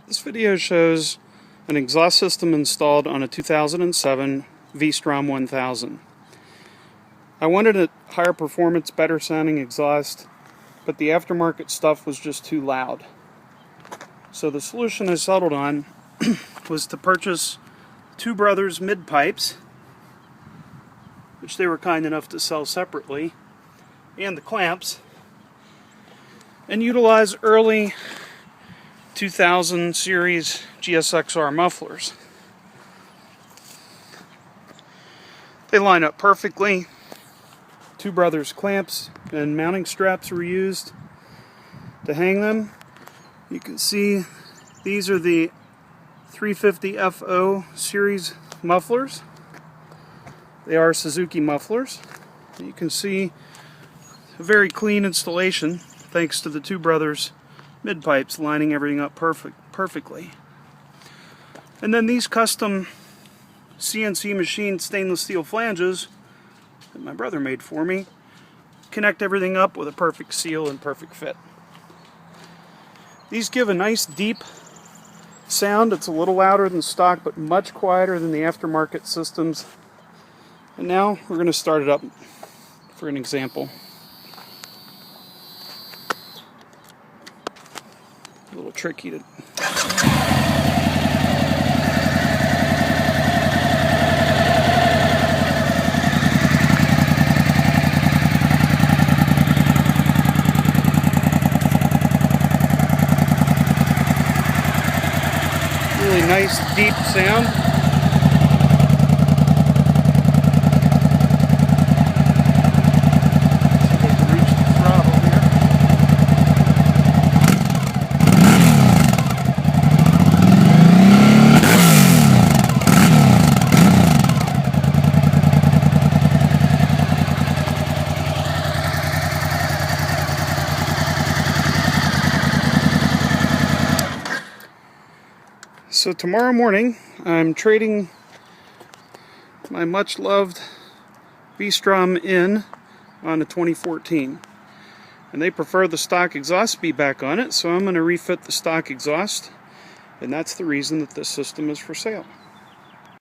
This video shows an exhaust system installed on a 2007 V-Strom 1000. I wanted a higher performance, better sounding exhaust, but the aftermarket stuff was just too loud. So the solution I settled on was to purchase TwoBrothers mid pipes, which they were kind enough to sell separately, and the clamps, and utilize early 2000 series GSXR mufflers. They line up perfectly. TwoBrothers clamps and mounting straps were used to hang them. You can see these are the 350 FO series mufflers. They are Suzuki mufflers. You can see a very clean installation thanks to the TwoBrothers mid pipes lining everything up perfectly. And then these custom CNC machined stainless steel flanges that my brother made for me connect everything up with a perfect seal and perfect fit. These give a nice deep sound. It's a little louder than stock, but much quieter than the aftermarket systems. And now we're going to start it up for an example. A little tricky to... Really nice deep sound. So tomorrow morning, I'm trading my much-loved V-Strom in on a 2014. And they prefer the stock exhaust to be back on it, so I'm going to refit the stock exhaust. And that's the reason that this system is for sale.